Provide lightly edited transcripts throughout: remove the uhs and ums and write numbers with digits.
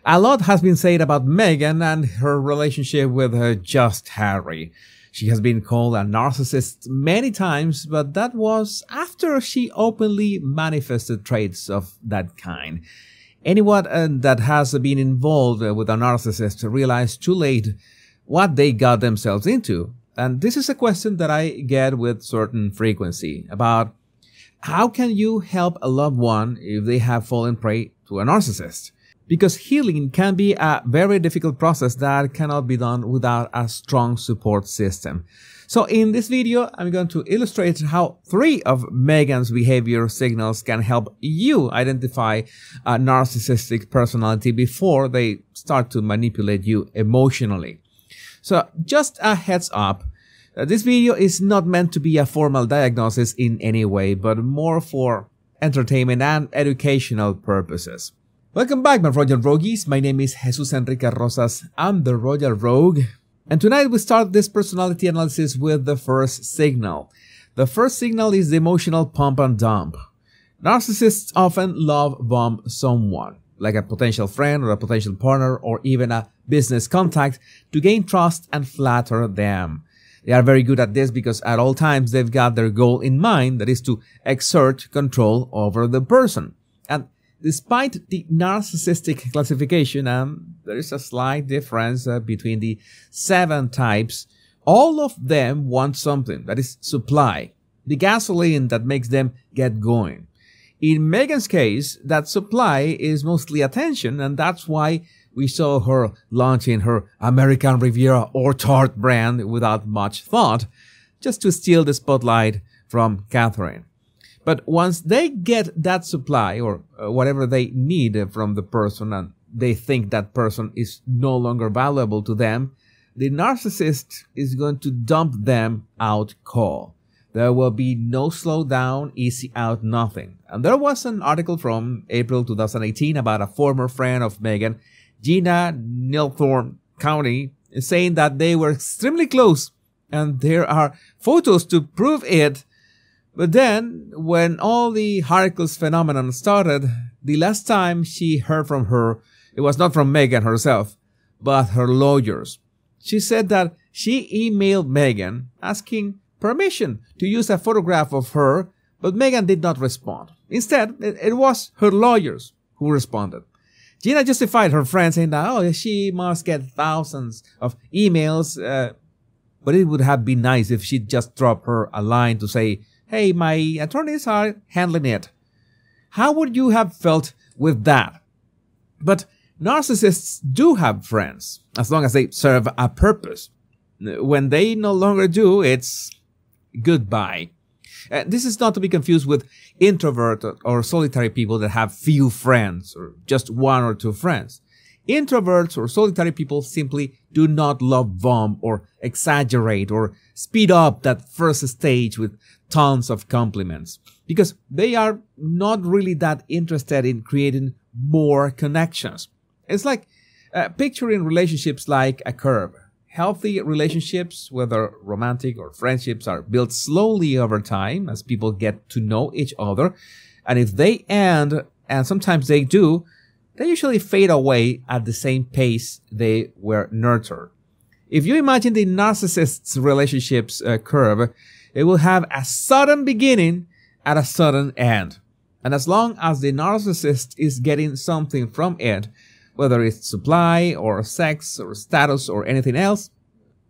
A lot has been said about Meghan and her relationship with just Harry. She has been called a narcissist many times, but that was after she openly manifested traits of that kind. Anyone that has been involved with a narcissist realized too late what they got themselves into. And this is a question that I get with certain frequency about how can you help a loved one if they have fallen prey to a narcissist? Because healing can be a very difficult process that cannot be done without a strong support system. So in this video, I'm going to illustrate how 3 of Meghan's behavior signals can help you identify a narcissistic personality before they start to manipulate you emotionally. So just a heads up, this video is not meant to be a formal diagnosis in any way, but more for entertainment and educational purposes. Welcome back, my Royal Rogues. My name is Jesus Enrique Rosas. I'm the Royal Rogue. And tonight we start this personality analysis with the first signal. The first signal is the emotional pump and dump. Narcissists often love bomb someone, like a potential friend or a potential partner or even a business contact, to gain trust and flatter them. They are very good at this because at all times they've got their goal in mind, that is to exert control over the person. And despite the narcissistic classification, there is a slight difference between the 7 types, all of them want something, that is supply, the gasoline that makes them get going. In Meghan's case, that supply is mostly attention, and that's why we saw her launching her American Riviera or Tart brand without much thought, just to steal the spotlight from Catherine. But once they get that supply or whatever they need from the person and they think that person is no longer valuable to them, the narcissist is going to dump them out cold. There will be no slow down, easy out, nothing. And there was an article from April 2018 about a former friend of Meghan, Gina Nilthorne County, saying that they were extremely close and there are photos to prove it. But then, when all the Harkles phenomenon started, the last time she heard from her, it was not from Meghan herself, but her lawyers. She said that she emailed Meghan asking permission to use a photograph of her, but Meghan did not respond. Instead, it was her lawyers who responded. Gina justified her friend, saying that, she must get thousands of emails, but it would have been nice if she'd just drop her a line to say, "Hey, my attorneys are handling it." How would you have felt with that? But narcissists do have friends, as long as they serve a purpose. When they no longer do, it's goodbye. This is not to be confused with introvert or solitary people that have few friends or just 1 or 2 friends. Introverts or solitary people simply do not love bomb or exaggerate or speed up that first stage with tons of compliments, because they are not really that interested in creating more connections. It's like picturing relationships like a curve. Healthy relationships, whether romantic or friendships, are built slowly over time as people get to know each other. And if they end, and sometimes they do, they usually fade away at the same pace they were nurtured. If you imagine the narcissist's relationships curve, it will have a sudden beginning at a sudden end. And as long as the narcissist is getting something from it, whether it's supply or sex or status or anything else,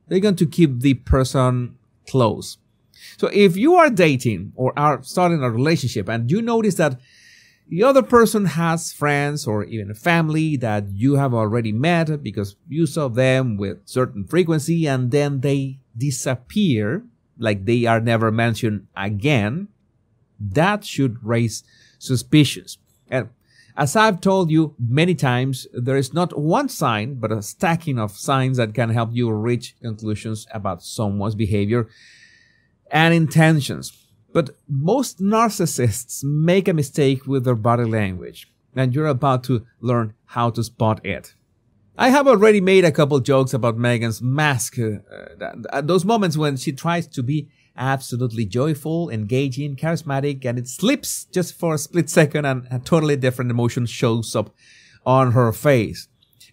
they're going to keep the person close. So if you are dating or are starting a relationship and you notice that the other person has friends or even a family that you have already met because you saw them with certain frequency and then they disappear, like they are never mentioned again, that should raise suspicions. And as I've told you many times, there is not one sign, but a stacking of signs that can help you reach conclusions about someone's behavior and intentions. But most narcissists make a mistake with their body language, and you're about to learn how to spot it. I have already made a couple jokes about Meghan's mask, those moments when she tries to be absolutely joyful, engaging, charismatic, and it slips just for a split second and a totally different emotion shows up on her face.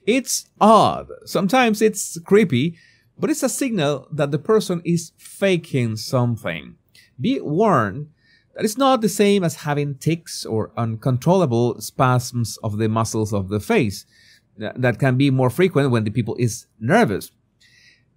It's odd. Sometimes it's creepy, but it's a signal that the person is faking something. Be warned that it's not the same as having tics or uncontrollable spasms of the muscles of the face. That can be more frequent when the people is nervous.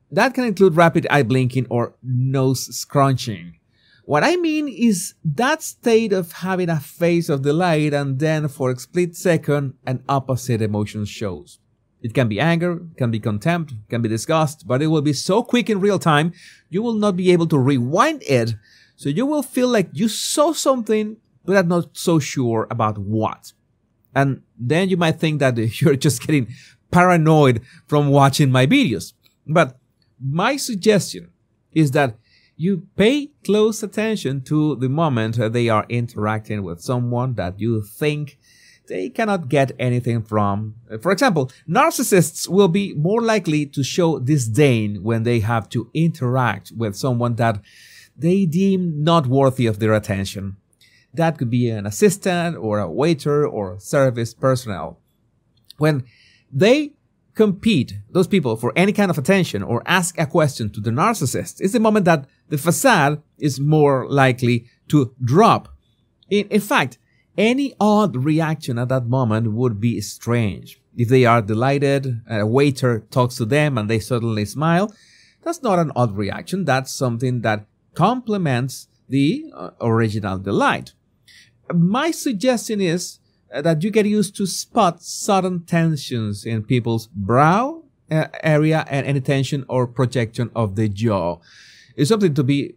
That can include rapid eye blinking or nose scrunching. What I mean is that state of having a face of delight and then for a split second an opposite emotion shows. It can be anger, can be contempt, can be disgust, but it will be so quick in real time you will not be able to rewind it, so you will feel like you saw something but are not so sure about what. And then you might think that you're just getting paranoid from watching my videos. But my suggestion is that you pay close attention to the moment they are interacting with someone that you think they cannot get anything from. For example, narcissists will be more likely to show disdain when they have to interact with someone that they deem not worthy of their attention. That could be an assistant or a waiter or service personnel. When they compete, those people, for any kind of attention or ask a question to the narcissist, it's the moment that the facade is more likely to drop. In fact, any odd reaction at that moment would be strange. If they are delighted, a waiter talks to them and they suddenly smile, that's not an odd reaction. That's something that complements the original delight. My suggestion is that you get used to spot sudden tensions in people's brow area and any tension or projection of the jaw. It's something to be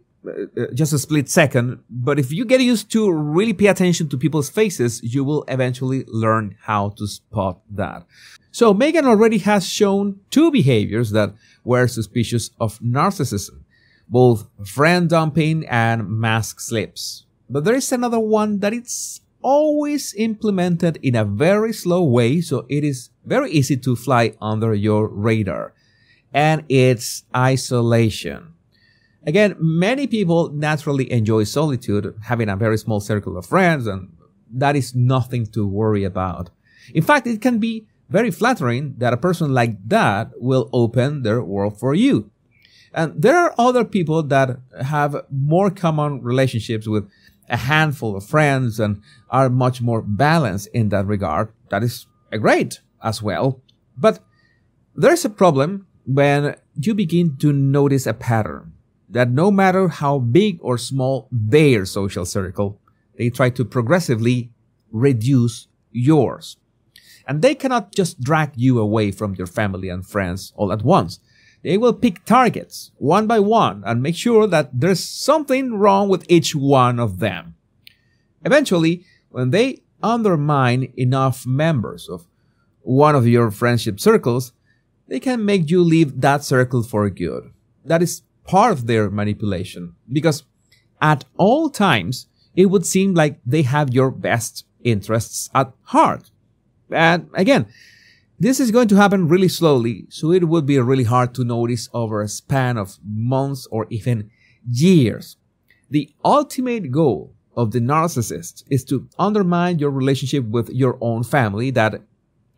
just a split second, but if you get used to really pay attention to people's faces, you will eventually learn how to spot that. So Meghan already has shown two behaviors that were suspicious of narcissism, both friend dumping and mask slips. But there is another one that it's always implemented in a very slow way, so it is very easy to fly under your radar. And it's isolation. Again, many people naturally enjoy solitude, having a very small circle of friends, and that is nothing to worry about. In fact, it can be very flattering that a person like that will open their world for you. And there are other people that have more common relationships with a handful of friends and are much more balanced in that regard. That is great as well. But there's a problem when you begin to notice a pattern that no matter how big or small their social circle, they try to progressively reduce yours. And they cannot just drag you away from your family and friends all at once. They will pick targets one by one and make sure that there's something wrong with each one of them. Eventually, when they undermine enough members of one of your friendship circles, they can make you leave that circle for good. That is part of their manipulation, because at all times, it would seem like they have your best interests at heart. And again, this is going to happen really slowly, so it would be really hard to notice over a span of months or even years. The ultimate goal of the narcissist is to undermine your relationship with your own family that,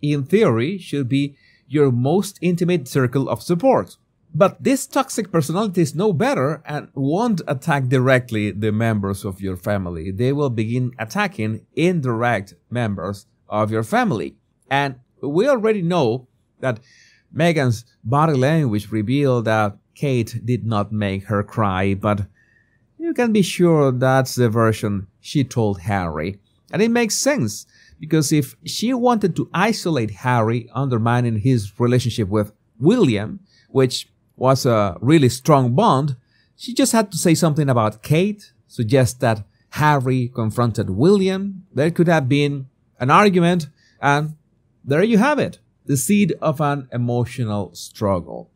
in theory, should be your most intimate circle of support. But this toxic personality is no better and won't attack directly the members of your family. They will begin attacking indirect members of your family. And we already know that Meghan's body language revealed that Kate did not make her cry, but you can be sure that's the version she told Harry. And it makes sense, because if she wanted to isolate Harry, undermining his relationship with William, which was a really strong bond, she just had to say something about Kate, suggest that Harry confronted William. There could have been an argument, and there you have it, the seed of an emotional struggle.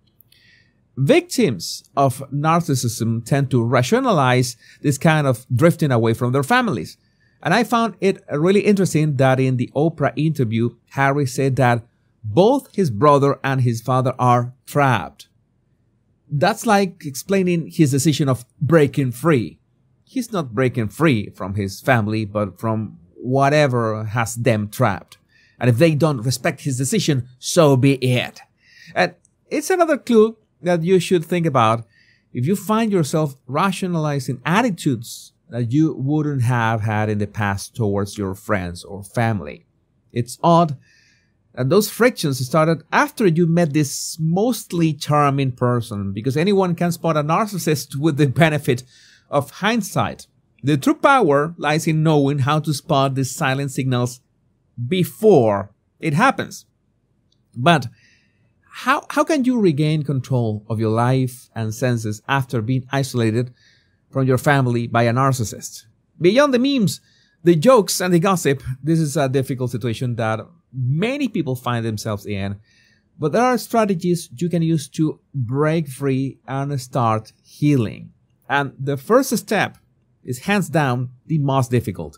Victims of narcissism tend to rationalize this kind of drifting away from their families. And I found it really interesting that in the Oprah interview, Harry said that both his brother and his father are trapped. That's like explaining his decision of breaking free. He's not breaking free from his family, but from whatever has them trapped. And if they don't respect his decision, so be it. And it's another clue that you should think about if you find yourself rationalizing attitudes that you wouldn't have had in the past towards your friends or family. It's odd that those frictions started after you met this mostly charming person, because anyone can spot a narcissist with the benefit of hindsight. The true power lies in knowing how to spot these silent signals before it happens. But how can you regain control of your life and senses after being isolated from your family by a narcissist? Beyond the memes, the jokes, and the gossip, this is a difficult situation that many people find themselves in. But there are strategies you can use to break free and start healing. And the first step is hands down the most difficult,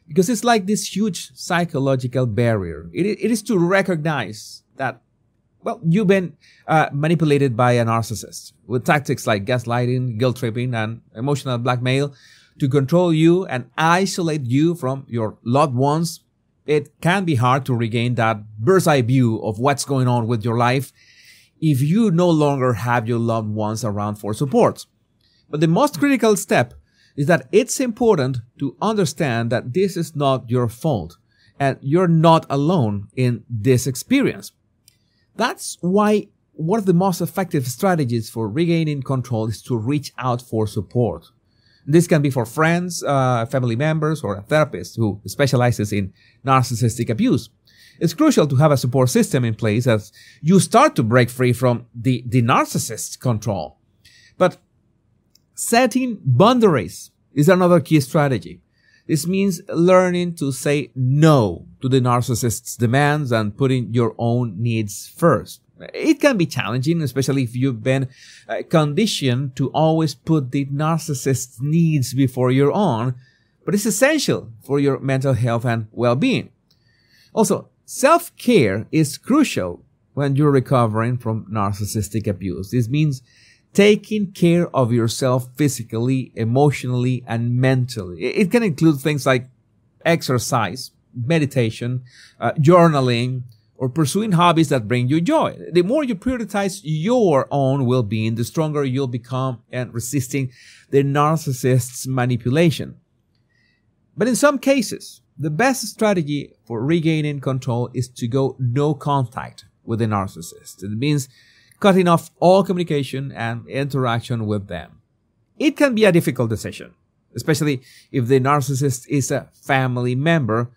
because it's like this huge psychological barrier. It is to recognize that, well, you've been manipulated by a narcissist with tactics like gaslighting, guilt tripping, and emotional blackmail to control you and isolate you from your loved ones. It can be hard to regain that bird's eye view of what's going on with your life if you no longer have your loved ones around for support. But the most critical step is that it's important to understand that this is not your fault and you're not alone in this experience. That's why one of the most effective strategies for regaining control is to reach out for support. This can be for friends, family members, or a therapist who specializes in narcissistic abuse. It's crucial to have a support system in place as you start to break free from the narcissist's control. But setting boundaries is another key strategy. This means learning to say no to the narcissist's demands and putting your own needs first. It can be challenging, especially if you've been conditioned to always put the narcissist's needs before your own, but it's essential for your mental health and well-being. Also, self-care is crucial when you're recovering from narcissistic abuse. This means taking care of yourself physically, emotionally, and mentally. It can include things like exercise, meditation, journaling, or pursuing hobbies that bring you joy. The more you prioritize your own well-being, the stronger you'll become in resisting the narcissist's manipulation. But in some cases, the best strategy for regaining control is to go no contact with the narcissist. It means cutting off all communication and interaction with them. It can be a difficult decision, especially if the narcissist is a family member,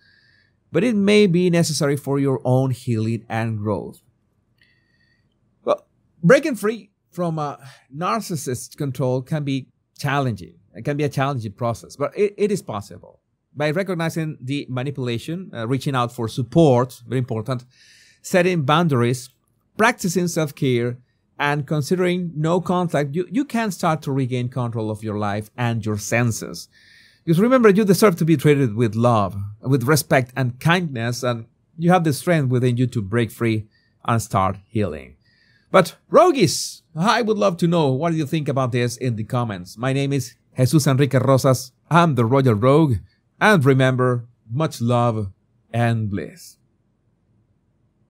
but it may be necessary for your own healing and growth. Well, breaking free from a narcissist's control can be challenging. It can be a challenging process, but it is possible. By recognizing the manipulation, reaching out for support, very important, setting boundaries, practicing self-care, and considering no contact, you can start to regain control of your life and your senses. Because remember, you deserve to be treated with love, with respect and kindness, and you have the strength within you to break free and start healing. But Rogues, I would love to know what you think about this in the comments. My name is Jesus Enrique Rosas. I'm the Royal Rogue. And remember, much love and bliss.